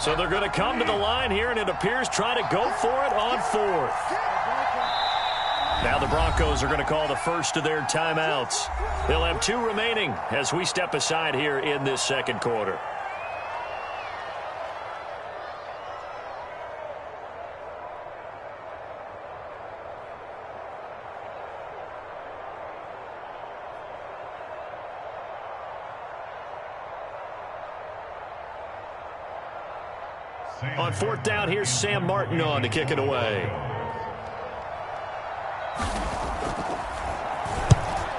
So they're going to come to the line here, and it appears trying to go for it on fourth. Now the Broncos are going to call the first of their timeouts. They'll have 2 remaining as we step aside here in this second quarter. On fourth down, here's Sam Martin on to kick it away.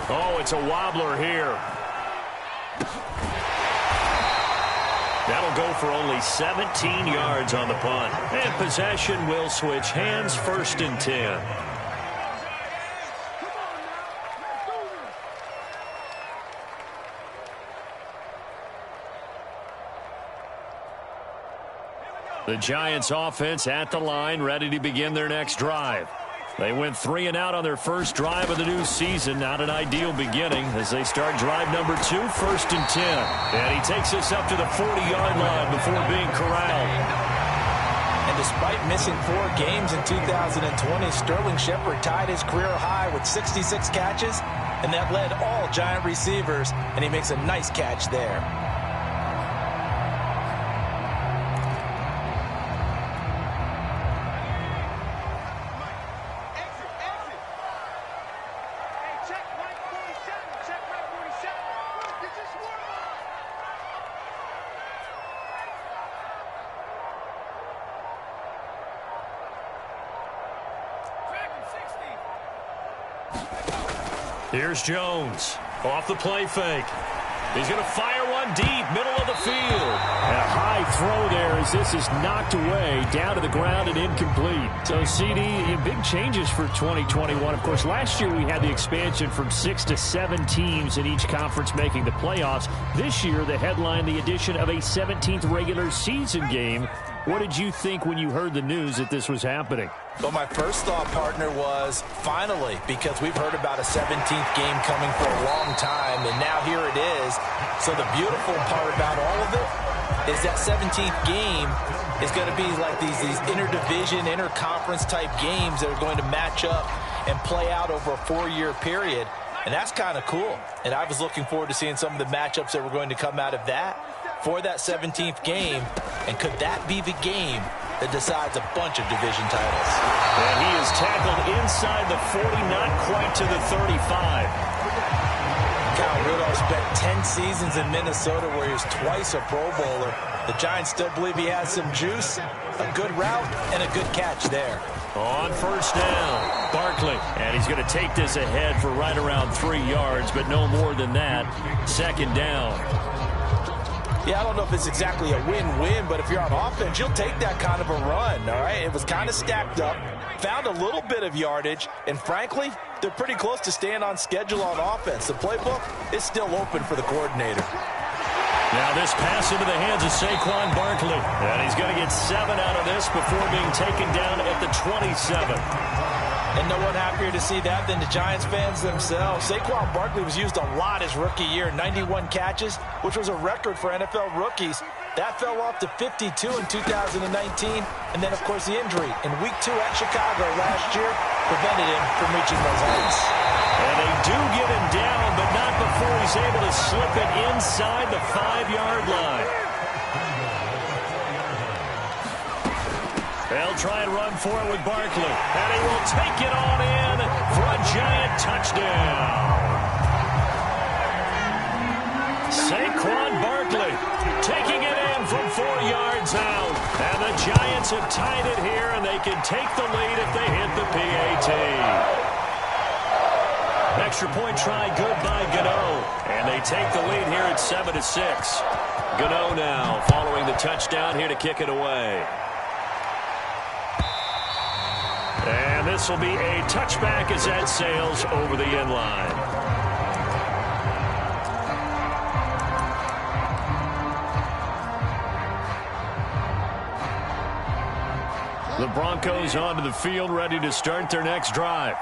Oh, it's a wobbler here. That'll go for only 17 yards on the punt. And possession will switch hands, 1st and 10. The Giants offense at the line, ready to begin their next drive. They went 3 and out on their first drive of the new season. Not an ideal beginning as they start drive number 2, 1st and 10. And he takes us up to the 40-yard line before being corralled. And despite missing 4 games in 2020, Sterling Shepard tied his career high with 66 catches, and that led all Giant receivers, and he makes a nice catch there. Here's Jones off the play fake. He's going to fire one deep, middle of the field. And a high throw there as this is knocked away, down to the ground and incomplete. So, CD, big changes for 2021. Of course, last year we had the expansion from 6 to 7 teams in each conference making the playoffs. This year, the headline, the addition of a 17th regular season game. What did you think when you heard the news that this was happening? Well, my first thought, partner, was finally, because we've heard about a 17th game coming for a long time, and now here it is. So the beautiful part about all of it is that 17th game is going to be like these interdivision, interconference type games that are going to match up and play out over a 4-year period. And that's kind of cool. And I was looking forward to seeing some of the matchups that were going to come out of that for that 17th game. And could that be the game that decides a bunch of division titles? And he is tackled inside the 40, not quite to the 35. Kyle Rudolph spent 10 seasons in Minnesota where he was twice a Pro Bowler. The Giants still believe he has some juice, a good route, and a good catch there. On first down, Barkley. And he's going to take this ahead for right around 3 yards, but no more than that. Second down. Yeah, I don't know if it's exactly a win-win, but if you're on offense, you'll take that kind of a run, all right? It was kind of stacked up, found a little bit of yardage, and frankly, they're pretty close to staying on schedule on offense. The playbook is still open for the coordinator. Now this pass into the hands of Saquon Barkley. And he's going to get 7 out of this before being taken down at the 27. And no one happier to see that than the Giants fans themselves. Saquon Barkley was used a lot his rookie year, 91 catches, which was a record for NFL rookies. That fell off to 52 in 2019. And then, of course, the injury in Week 2 at Chicago last year prevented him from reaching those heights. And they do get him down, but not before he's able to slip it inside the 5-yard line. They'll try and run for it with Barkley. And he will take it on in for a Giant touchdown. Saquon Barkley taking it in from 4 yards out. And the Giants have tied it here, and they can take the lead if they hit the PAT. Extra point try good by Gano. And they take the lead here at 7-6. Gano now following the touchdown here to kick it away. And this will be a touchback as that sails over the end line. The Broncos onto the field ready to start their next drive.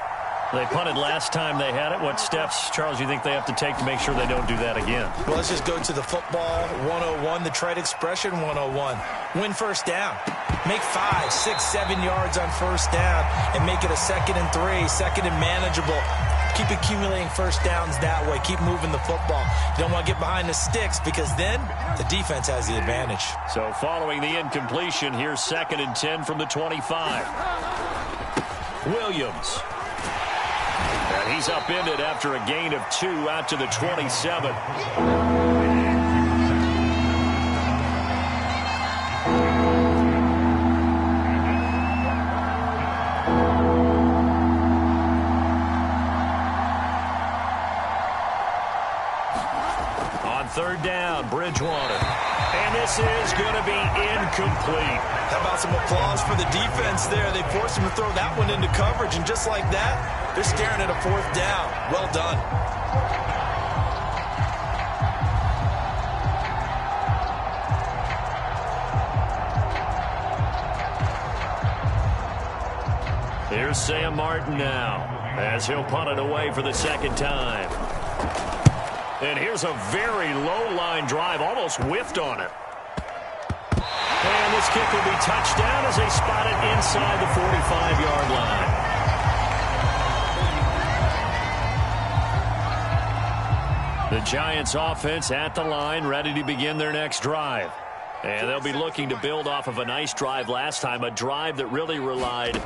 They punted last time they had it. What steps, Charles, you think they have to take to make sure they don't do that again? Well, let's just go to the football 101, the trade expression 101. Win first down. Make 5, 6, 7 yards on first down and make it a 2nd and 3, 2nd and manageable. Keep accumulating first downs that way. Keep moving the football. You don't want to get behind the sticks because then the defense has the advantage. So following the incompletion, here's 2nd and 10 from the 25. Williams. And he's upended after a gain of 2 out to the 27. On 3rd down, Bridgewater. And this is going to be incomplete. How about some applause for the defense there? They forced him to throw that one into coverage, and just like that, they're staring at a 4th down. Well done. Here's Sam Martin now, as he'll punt it away for the 2nd time. And here's a very low-line drive, almost whiffed on it. And this kick will be touchdown as they spot it inside the 45-yard line. The Giants offense at the line, ready to begin their next drive. And they'll be looking to build off of a nice drive last time, a drive that really relied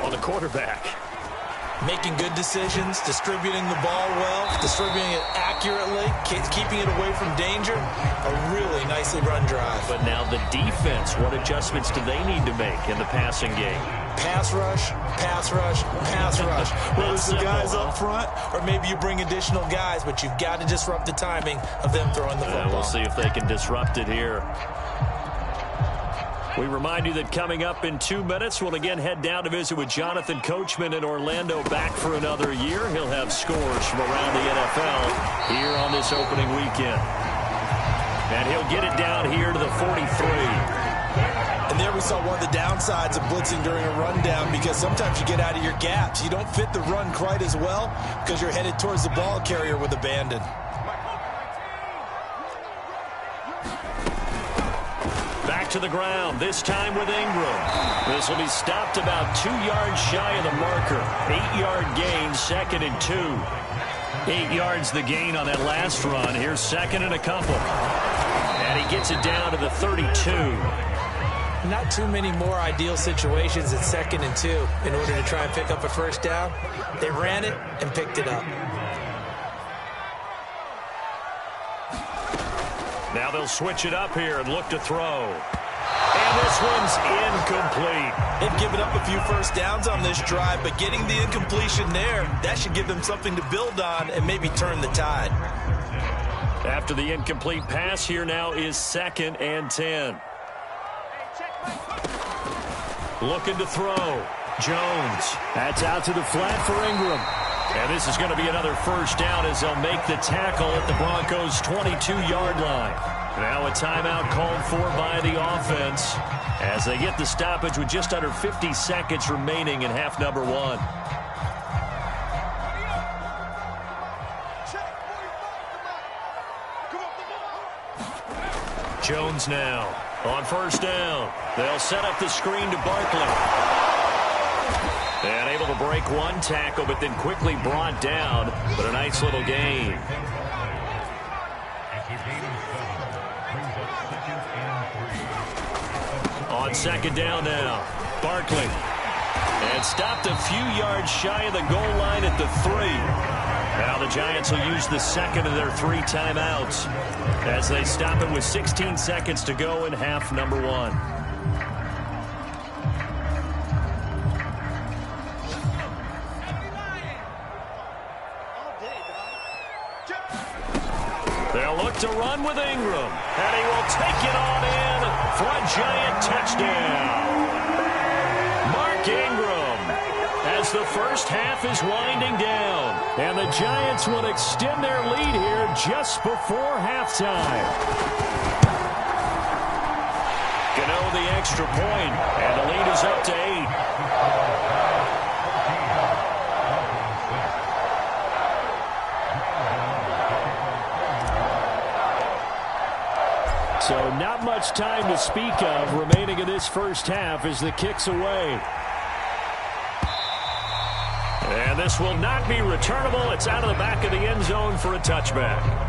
on the quarterback. Making good decisions, distributing the ball well, distributing it accurately, keeping it away from danger. A really nicely run drive. But now the defense, what adjustments do they need to make in the passing game? Pass rush, pass rush, pass rush. Whether it's the guys up front or maybe you bring additional guys, but you've got to disrupt the timing of them throwing the football. We'll see if they can disrupt it here. We remind you that coming up in 2 minutes, we'll again head down to visit with Jonathan Coachman in Orlando, back for another year. He'll have scores from around the NFL here on this opening weekend. And he'll get it down here to the 43. And there we saw one of the downsides of blitzing during a rundown, because sometimes you get out of your gaps. You don't fit the run quite as well because you're headed towards the ball carrier with abandon. Back to the ground, this time with Ingram. This will be stopped about 2 yards shy of the marker. 8-yard gain, 2nd and 2. 8 yards the gain on that last run. Here's 2nd and a couple. And he gets it down to the 32. Not too many more ideal situations at 2nd and 2 in order to try and pick up a first down. They ran it and picked it up. Now they'll switch it up here and look to throw. And this one's incomplete. They've given up a few first downs on this drive, but getting the incompletion there, that should give them something to build on and maybe turn the tide. After the incomplete pass, here now is 2nd and 10. Looking to throw. Jones. That's out to the flat for Ingram. And this is going to be another first down as they'll make the tackle at the Broncos' 22-yard line. Now a timeout called for by the offense as they get the stoppage with just under 50 seconds remaining in half number 1. Jones now on first down. They'll set up the screen to Barkley. And able to break one tackle, but then quickly brought down. But a nice little gain. On 2nd down now, Barkley. And stopped a few yards shy of the goal line at the 3. Now the Giants will use the 2nd of their 3 timeouts as they stop it with 16 seconds to go in half number 1. They'll look to run with Ingram, and he will take it on in for a Giant touchdown. Mark Ingram, as the first half is winding down, and the Giants will extend their lead here just before halftime. Gano the extra point, and the lead is up to 8. not much time to speak of remaining in this first half as the kick's away. And this will not be returnable. It's out of the back of the end zone for a touchback.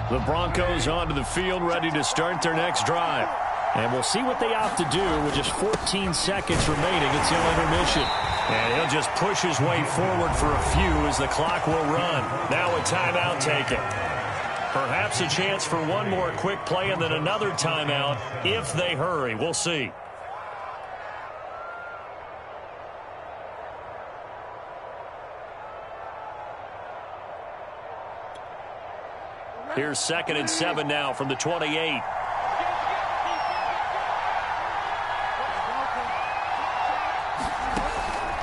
The Broncos onto the field, ready to start their next drive. And we'll see what they opt to do with just 14 seconds remaining until intermission. And he'll just push his way forward for a few as the clock will run. Now a timeout taken. Perhaps a chance for one more quick play and then another timeout if they hurry. We'll see. Here's 2nd and 7 now from the 28.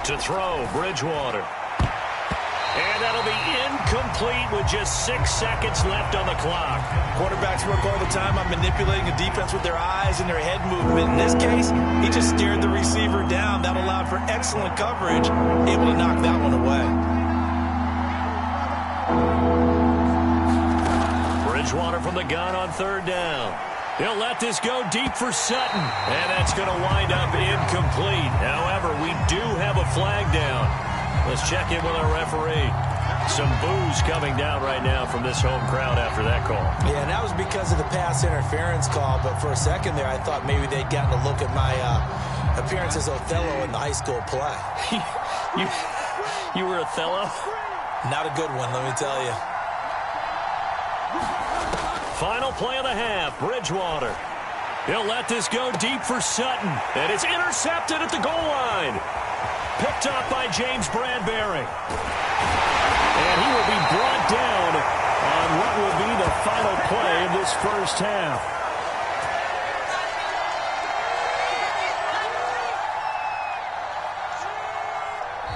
To throw, Bridgewater. And that'll be incomplete with just 6 seconds left on the clock. Quarterbacks work all the time on manipulating a defense with their eyes and their head movement. In this case, he just stared the receiver down. That allowed for excellent coverage, able to knock that one away. Bridgewater from the gun on 3rd down. He'll let this go deep for Sutton. And that's going to wind up incomplete. However, we do have a flag down. Let's check in with our referee. Some boos coming down right now from this home crowd after that call. Yeah, and that was because of the pass interference call. But for a second there, I thought maybe they'd gotten a look at my appearance as Othello in the high school play. You were Othello? Not a good one, let me tell you. Final play of the half, Bridgewater. He'll let this go deep for Sutton. And it's intercepted at the goal line. Picked up by James Bradbury. And he will be brought down on what will be the final play of this first half.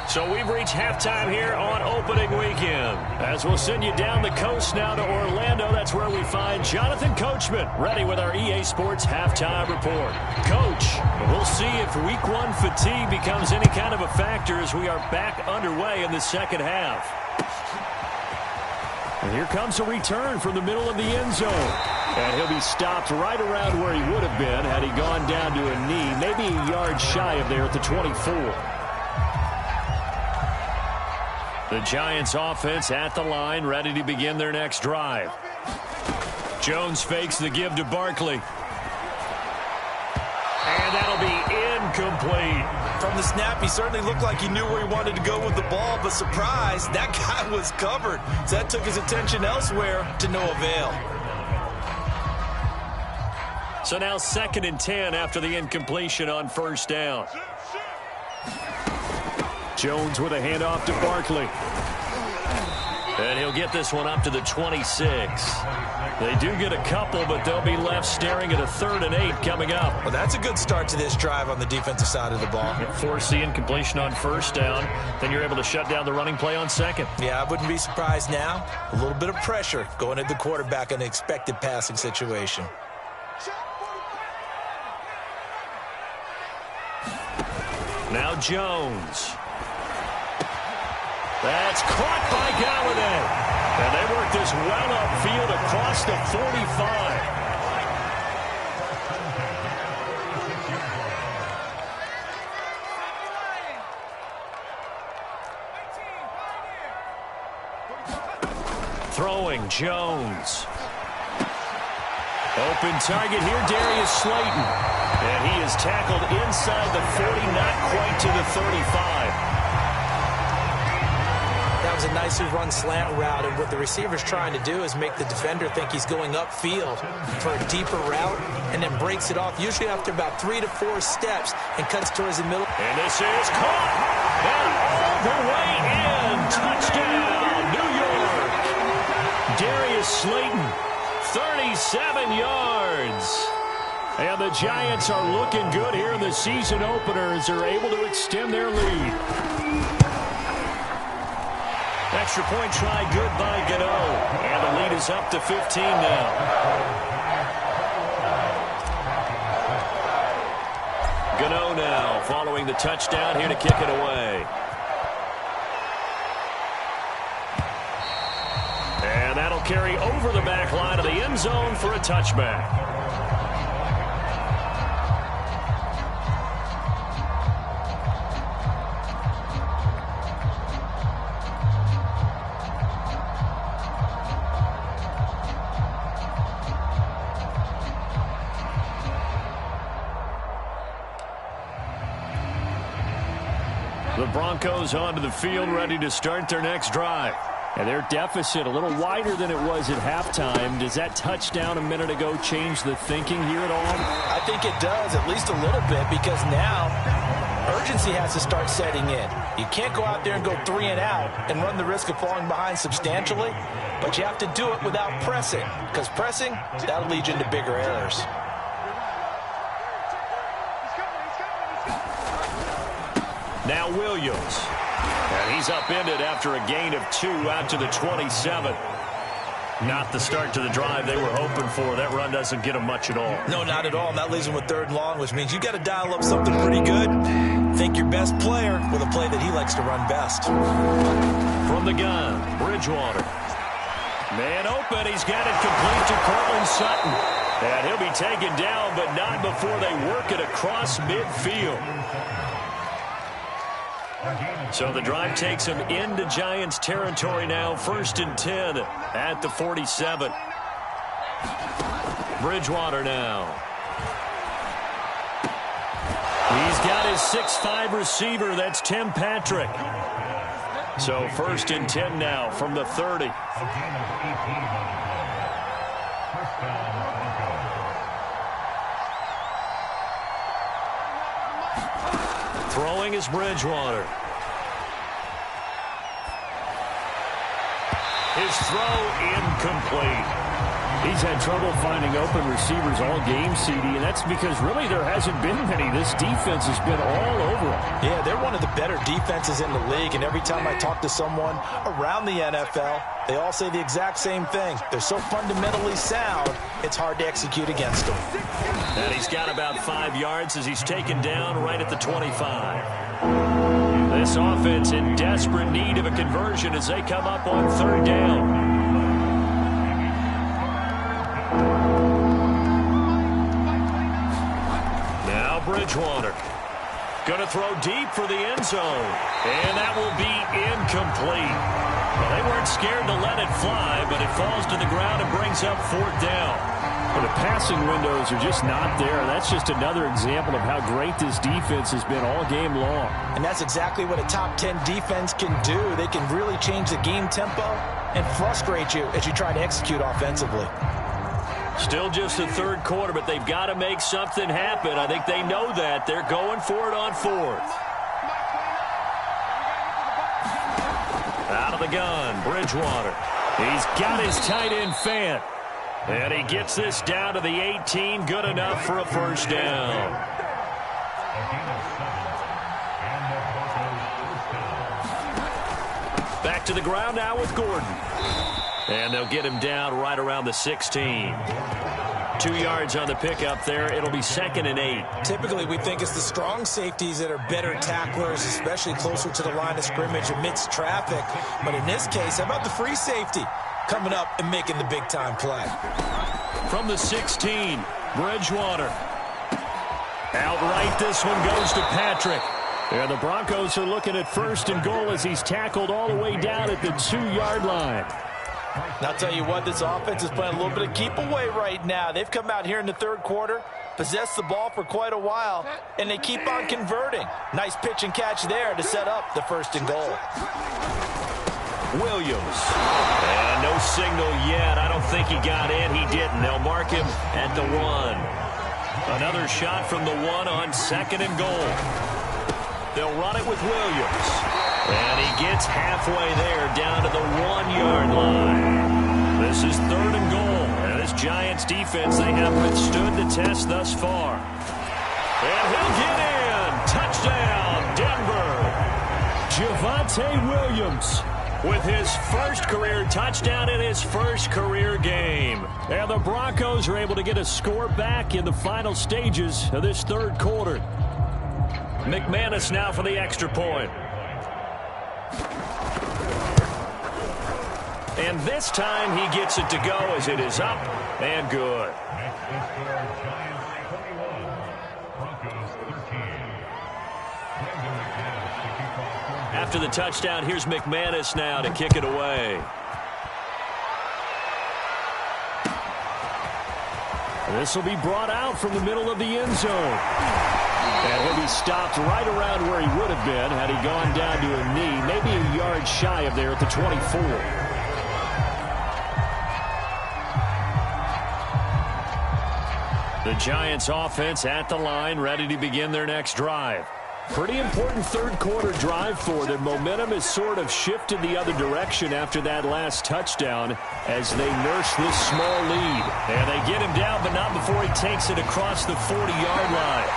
So we've reached halftime here on opening weekend. As we'll send you down the coast now to Orlando, that's where we find Jonathan Coachman ready with our EA Sports halftime report. Coach, we'll see if week 1 fatigue becomes any kind of a factor as we are back underway in the second half. And here comes a return from the middle of the end zone. And he'll be stopped right around where he would have been had he gone down to a knee, maybe a yard shy of there at the 24. The Giants offense at the line, ready to begin their next drive. Jones fakes the give to Barkley. And that'll be incomplete. From the snap, he certainly looked like he knew where he wanted to go with the ball, but surprise, that guy was covered. So that took his attention elsewhere to no avail. So now 2nd and 10 after the incompletion on 1st down. Jones with a handoff to Barkley. And he'll get this one up to the 26. They do get a couple, but they'll be left staring at a 3rd and 8 coming up. Well, that's a good start to this drive on the defensive side of the ball. Force the incompletion on 1st down. Then you're able to shut down the running play on 2nd. Yeah, I wouldn't be surprised now. A little bit of pressure going at the quarterback in an expected passing situation. Now Jones. That's caught by Galladay. And they work this well upfield across the 45. Throwing Jones. Open target here, Darius Slayton. And he is tackled inside the 40, not quite to the 35. That was a nicely run slant route, and what the receiver's trying to do is make the defender think he's going upfield for a deeper route and then breaks it off, usually after about 3 to 4 steps, and cuts towards the middle. And this is caught. And all the way in. Touchdown, New York. Darius Slayton, 37 yards. And the Giants are looking good here in the season opener as they're able to extend their lead. Extra point try good by Gano. And the lead is up to 15 now. now, following the touchdown here to kick it away. And that'll carry over the back line of the end zone for a touchback. The Broncos onto the field, ready to start their next drive. And their deficit a little wider than it was at halftime. Does that touchdown a minute ago change the thinking here at all? I think it does, at least a little bit, because now urgency has to start setting in. You can't go out there and go 3 and out and run the risk of falling behind substantially, but you have to do it without pressing, because pressing, that'll lead you into bigger errors. Now Williams. And he's upended after a gain of 2 out to the 27. Not the start to the drive they were hoping for. That run doesn't get them much at all. No, not at all. And that leaves them with 3rd and long, which means you got to dial up something pretty good. Think your best player with a play that he likes to run best. From the gun, Bridgewater. Man open. He's got it complete to Cortland Sutton. And he'll be taken down, but not before they work it across midfield. So the drive takes him into Giants territory now. 1st and 10 at the 47. Bridgewater now. He's got his 6'5" receiver. That's Tim Patrick. So 1st and 10 now from the 30. Throwing is Bridgewater. His throw incomplete. He's had trouble finding open receivers all game, CD, and that's because really there hasn't been many. This defense has been all over him. Yeah, they're one of the better defenses in the league, and every time I talk to someone around the NFL, they all say the exact same thing. They're so fundamentally sound, it's hard to execute against them. And he's got about 5 yards as he's taken down right at the 25. This offense in desperate need of a conversion as they come up on 3rd down. Now Bridgewater. Going to throw deep for the end zone. And that will be incomplete. Well, they weren't scared to let it fly, but it falls to the ground and brings up 4th down. Well, the passing windows are just not there. That's just another example of how great this defense has been all game long. And that's exactly what a top 10 defense can do. They can really change the game tempo and frustrate you as you try to execute offensively. Still just the 3rd quarter, but they've got to make something happen. I think they know that. They're going for it on 4th. Out of the gun, Bridgewater. He's got his tight end Fant. And he gets this down to the 18. Good enough for a 1st down. Back to the ground now with Gordon. And they'll get him down right around the 16. 2 yards on the pickup there. It'll be 2nd and 8. Typically, we think it's the strong safeties that are better tacklers, especially closer to the line of scrimmage amidst traffic. But in this case, how about the free safety coming up and making the big-time play? From the 16, Bridgewater. Outright, this one goes to Patrick. And the Broncos are looking at 1st and goal as he's tackled all the way down at the 2-yard line. And I'll tell you what, this offense is playing a little bit of keep away right now. They've come out here in the 3rd quarter, possessed the ball for quite a while, and they keep on converting. Nice pitch and catch there to set up the 1st and goal. Williams. And no signal yet. I don't think he got in. He didn't. They'll mark him at the 1. Another shot from the 1 on 2nd and goal. They'll run it with Williams. And he gets halfway there down to the 1-yard line. This is 3rd and goal. And this Giants defense, they have withstood the test thus far. And he'll get in. Touchdown, Denver. Javonte Williams with his 1st career touchdown in his 1st career game. And the Broncos are able to get a score back in the final stages of this 3rd quarter. McManus now for the extra point. And this time he gets it to go as it is up and good. After the touchdown, here's McManus now to kick it away. This will be brought out from the middle of the end zone. And he'll be stopped right around where he would have been had he gone down to a knee, maybe a yard shy of there at the 24. The Giants offense at the line, ready to begin their next drive. Pretty important third quarter drive for them. Momentum has sort of shifted the other direction after that last touchdown as they nurse this small lead. And they get him down, but not before he takes it across the 40-yard line.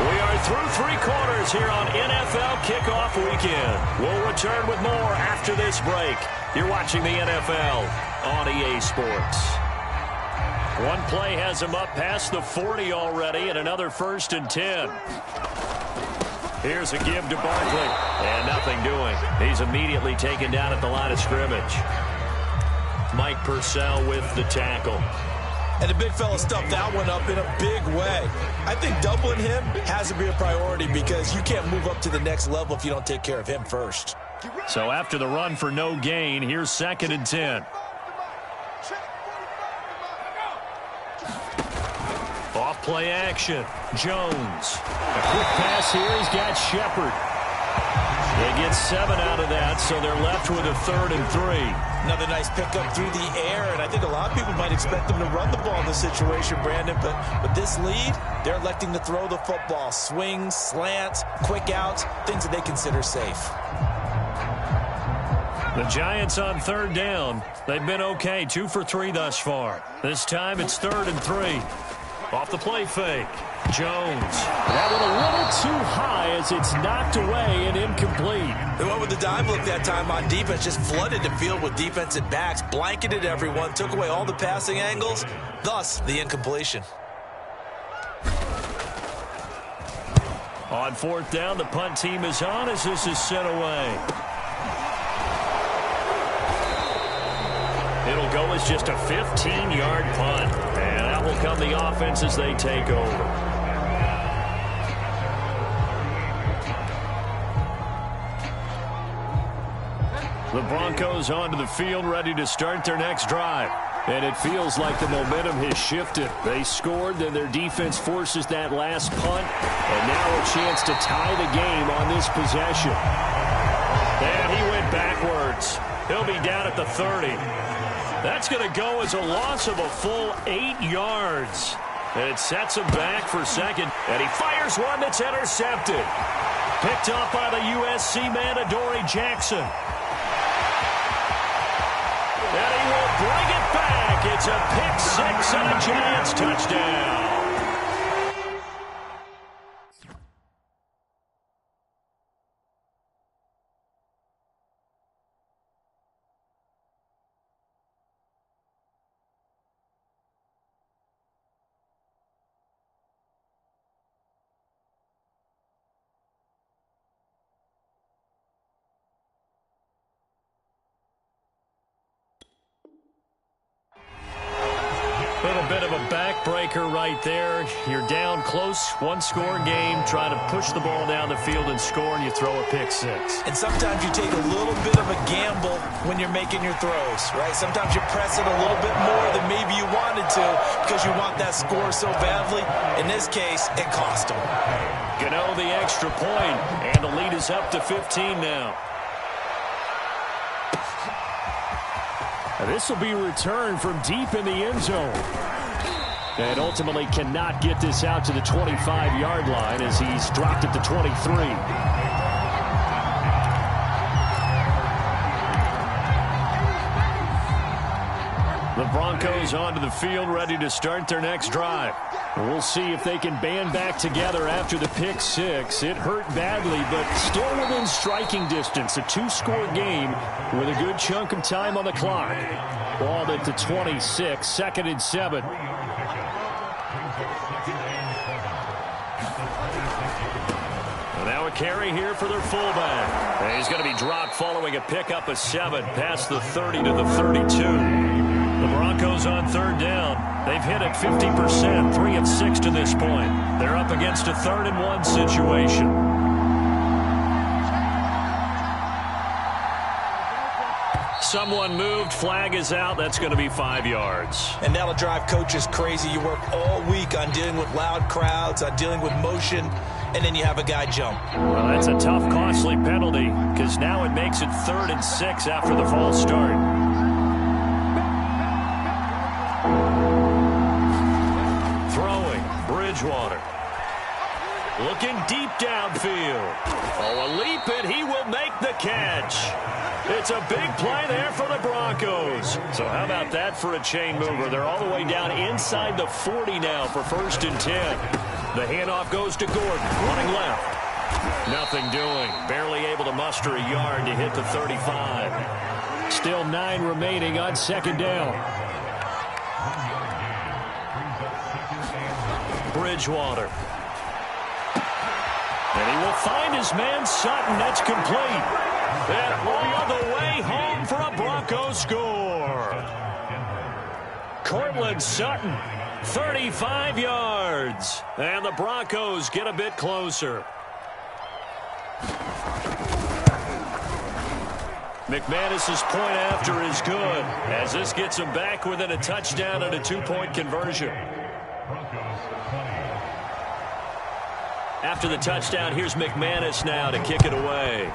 We are through three quarters here on NFL Kickoff Weekend. We'll return with more after this break. You're watching the NFL on EA Sports. One play has him up past the 40 already, and another 1st and 10. Here's a give to Barkley, and nothing doing. He's immediately taken down at the line of scrimmage. Mike Purcell with the tackle. And the big fella stuffed that one up in a big way. I think doubling him has to be a priority because you can't move up to the next level if you don't take care of him first. So after the run for no gain, here's 2nd and 10. Off play action. Jones. A quick pass here. He's got Shepard. They get 7 out of that, so they're left with a 3rd and 3. Another nice pickup through the air, and I think a lot of people might expect them to run the ball in this situation, Brandon, but with this lead, they're electing to throw the football. Swings, slants, quick outs, things that they consider safe. The Giants on 3rd down. They've been okay, 2 for 3 thus far. This time it's 3rd and 3. Off the play fake. Jones. That one a little too high as it's knocked away and incomplete. They went with the dive look that time on defense, just flooded the field with defensive backs, blanketed everyone, took away all the passing angles, thus the incompletion. On 4th down, the punt team is on as this is sent away. It'll go as just a 15-yard punt. And that will come the offense as they take over. The Broncos onto the field, ready to start their next drive. And it feels like the momentum has shifted. They scored, then their defense forces that last punt. And now a chance to tie the game on this possession. And he went backwards. He'll be down at the 30. That's going to go as a loss of a full 8 yards. And it sets him back for 2nd. And he fires one that's intercepted. Picked up by the USC man, Adoree Jackson. And he will bring it back. It's a pick 6 and a Giants touchdown. Little bit of a backbreaker right there. You're down close, one-score game, trying to push the ball down the field and score, and you throw a pick 6. And sometimes you take a little bit of a gamble when you're making your throws, right? Sometimes you press it a little bit more than maybe you wanted to because you want that score so badly. In this case, it cost them. Gano the extra point, and the lead is up to 15 now. This will be returned from deep in the end zone. And ultimately cannot get this out to the 25-yard line as he's dropped at the 23. The Broncos onto the field, ready to start their next drive. We'll see if they can band back together after the pick 6. It hurt badly, but still within striking distance. A 2-score game with a good chunk of time on the clock. Ball at the 26, 2nd and 7. carry here for their fullback. And he's going to be dropped following a pickup of 7 past the 30 to the 32. The Broncos on third down. They've hit it 50%, 3 of 6 to this point. They're up against a 3rd and 1 situation. Someone moved. Flag is out. That's going to be 5 yards. And that'll drive coaches crazy. You work all week on dealing with loud crowds, on dealing with motion, and then you have a guy jump. Well, that's a tough, costly penalty because now it makes it 3rd and 6 after the false start. Throwing, Bridgewater. Looking deep downfield. Oh, a leap, and he will make the catch. It's a big play there for the Broncos. So how about that for a chain mover? They're all the way down inside the 40 now for 1st and 10. The handoff goes to Gordon, running left. Nothing doing. Barely able to muster a yard to hit the 35. Still 9 remaining on 2nd down. Bridgewater. And he will find his man Sutton. That's complete. And all the way home for a Broncos score. Cortland Sutton, 35 yards. And the Broncos get a bit closer. McManus's point after is good, as this gets him back within a touchdown and a 2-point conversion. After the touchdown, here's McManus now to kick it away.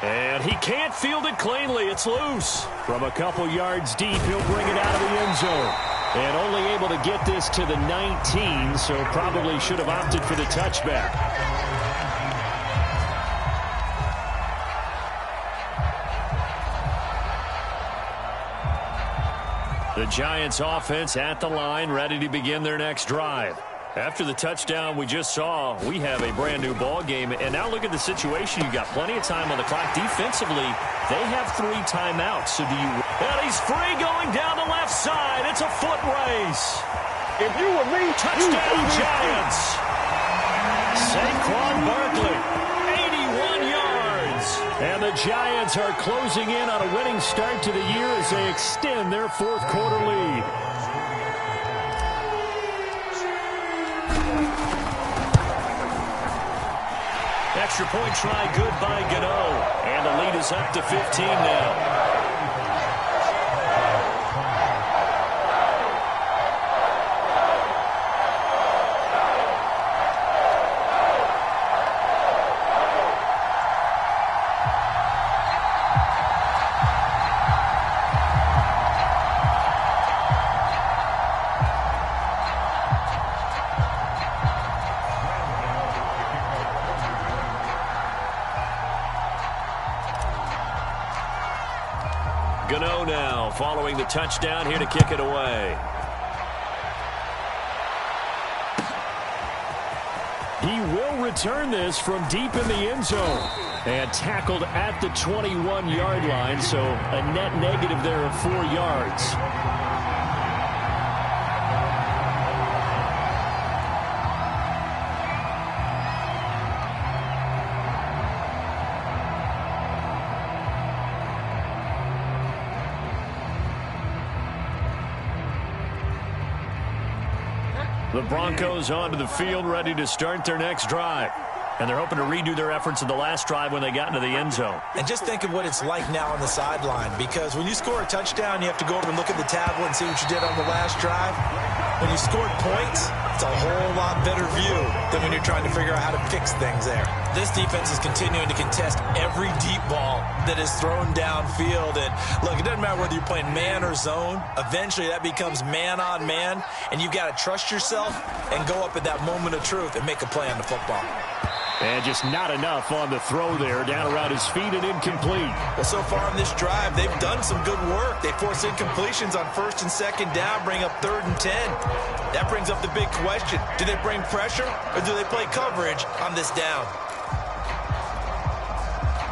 And he can't field it cleanly. It's loose. From a couple yards deep, he'll bring it out of the end zone. And only able to get this to the 19, so probably should have opted for the touchback. The Giants offense at the line, ready to begin their next drive. After the touchdown we just saw, we have a brand new ball game. And now look at the situation. You've got plenty of time on the clock. Defensively, they have 3 timeouts. So do you... And he's free going down the left side. It's a foot race. If you were me, touchdown Giants. Saquon Barkley, 81 yards. And the Giants are closing in on a winning start to the year as they extend their 4th quarter lead. Extra point try good by Gano. And the lead is up to 15 now. Gano now following the touchdown here to kick it away. He will return this from deep in the end zone. And tackled at the 21-yard line, so a net negative there of 4 yards. The Broncos onto the field, ready to start their next drive. And they're hoping to redo their efforts in the last drive when they got into the end zone. And just think of what it's like now on the sideline, because when you score a touchdown, you have to go over and look at the tablet and see what you did on the last drive. When you scored points, it's a whole lot better view than when you're trying to figure out how to fix things there. This defense is continuing to contest every deep ball that is thrown downfield. And look, it doesn't matter whether you're playing man or zone. Eventually, that becomes man on man, and you've got to trust yourself and go up at that moment of truth and make a play on the football. And just not enough on the throw there, down around his feet and incomplete. Well, so far in this drive, they've done some good work. They force incompletions on 1st and 2nd down, bring up 3rd and 10. That brings up the big question. Do they bring pressure or do they play coverage on this down?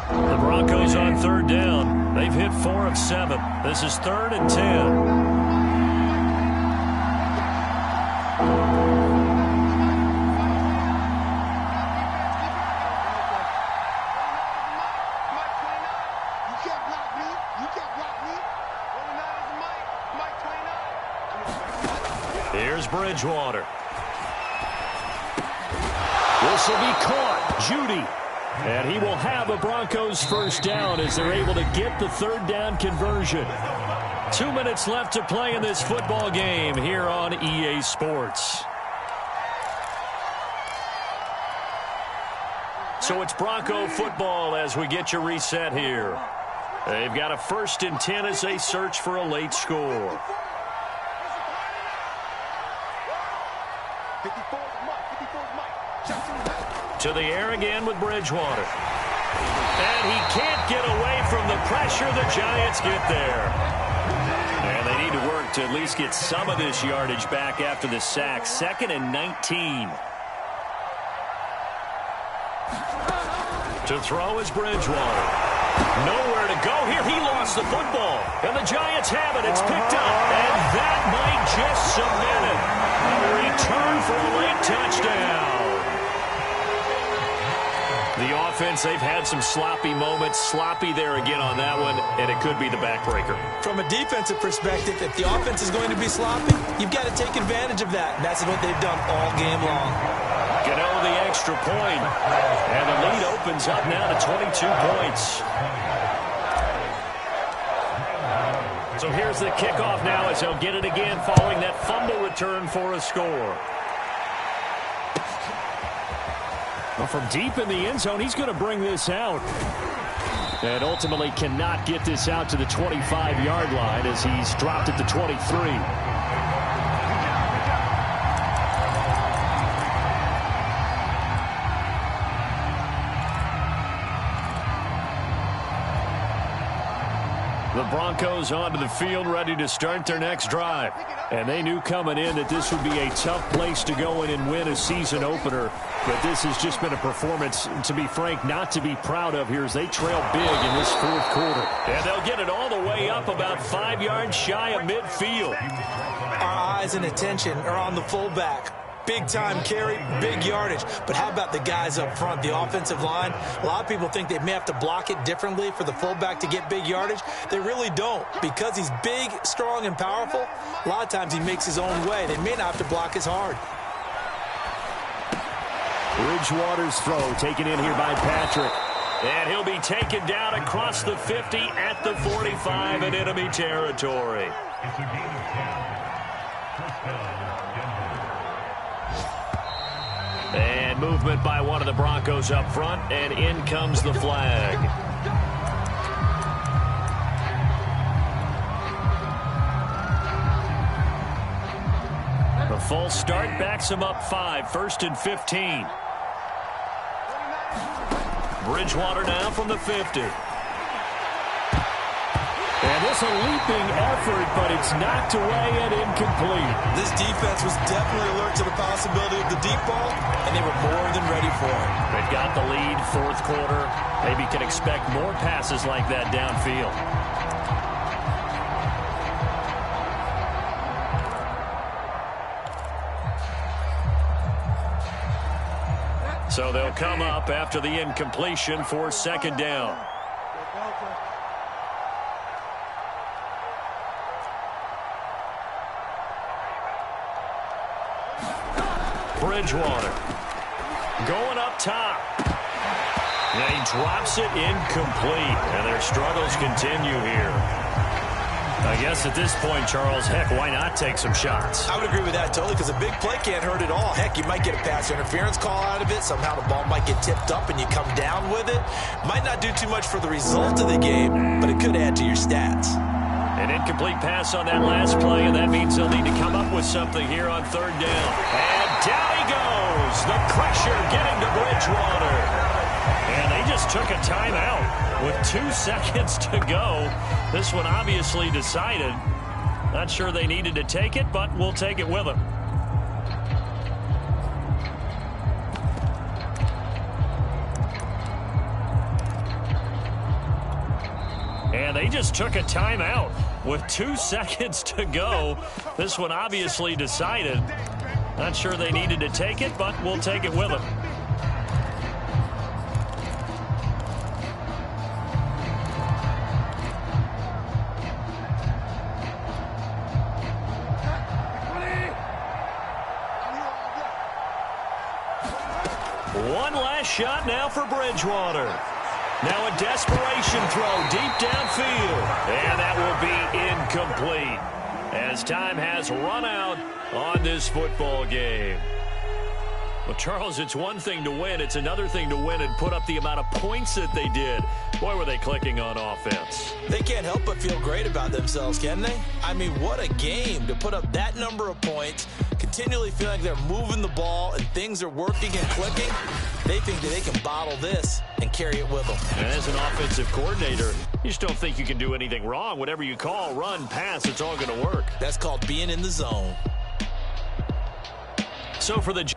The Broncos on 3rd down. They've hit 4 of 7. This is 3rd and 10. Bridgewater. This will be caught. Judy. And he will have a Broncos first down as they're able to get the third down conversion. 2 minutes left to play in this football game here on EA Sports. So it's Bronco football as we get you reset here. They've got a 1st and 10 as they search for a late score. To the air again with Bridgewater. And he can't get away from the pressure. The Giants get there. And they need to work to at least get some of this yardage back after the sack. 2nd and 19. To throw is Bridgewater. Nowhere to go here. He lost the football. And the Giants have it. It's picked up. And that might just cement it. A return for a late touchdown. The offense, they've had some sloppy moments. Sloppy there again on that one, and it could be the backbreaker. From a defensive perspective, if the offense is going to be sloppy, you've got to take advantage of that. And that's what they've done all game long. Gano the extra point. And the lead opens up now to 22 points. So here's the kickoff now as they'll get it again following that fumble return for a score. Well, from deep in the end zone, he's going to bring this out. And ultimately cannot get this out to the 25-yard line as he's dropped it to 23. The Broncos onto the field ready to start their next drive. And they knew coming in that this would be a tough place to go in and win a season opener. But this has just been a performance, to be frank, not to be proud of here as they trail big in this 4th quarter. And they'll get it all the way up about 5 yards shy of midfield. Our eyes and attention are on the fullback. Big time carry, big yardage. But how about the guys up front, the offensive line? A lot of people think they may have to block it differently for the fullback to get big yardage. They really don't. Because he's big, strong, and powerful, a lot of times he makes his own way. They may not have to block as hard. Bridgewater's throw taken in here by Patrick. And he'll be taken down across the 50 at the 45 in enemy territory. And movement by one of the Broncos up front, and in comes the flag. The false start backs him up 5, 1st and 15. Bridgewater now from the 50. And this a leaping effort, but it's knocked away and incomplete. This defense was definitely alert to the possibility of the deep ball, and they were more than ready for it. They've got the lead, 4th quarter. Maybe can expect more passes like that downfield. So they'll come up after the incompletion for 2nd down. Bridgewater going up top. And he drops it incomplete. And their struggles continue here. I guess at this point, Charles, heck, why not take some shots? I would agree with that totally because a big play can't hurt at all. Heck, you might get a pass interference call out of it. Somehow the ball might get tipped up and you come down with it. Might not do too much for the result of the game, but it could add to your stats. An incomplete pass on that last play, and that means they'll need to come up with something here on 3rd down. And down he goes. The pressure getting to Bridgewater. And they just took a timeout with 2 seconds to go. This one obviously decided. Not sure they needed to take it, but we'll take it with them. And they just took a timeout with 2 seconds to go. This one obviously decided. Not sure they needed to take it, but we'll take it with them. One last shot now for Bridgewater. Now a desperation throw deep downfield. And that will be incomplete as time has run out on this football game. Well, Charles, it's one thing to win. It's another thing to win and put up the amount of points that they did. Boy, were they clicking on offense. They can't help but feel great about themselves, can they? I mean, what a game to put up that number of points, continually feeling like they're moving the ball and things are working and clicking. They think that they can bottle this and carry it with them. And as an offensive coordinator, you just don't think you can do anything wrong. Whatever you call, run, pass, it's all going to work. That's called being in the zone. So for the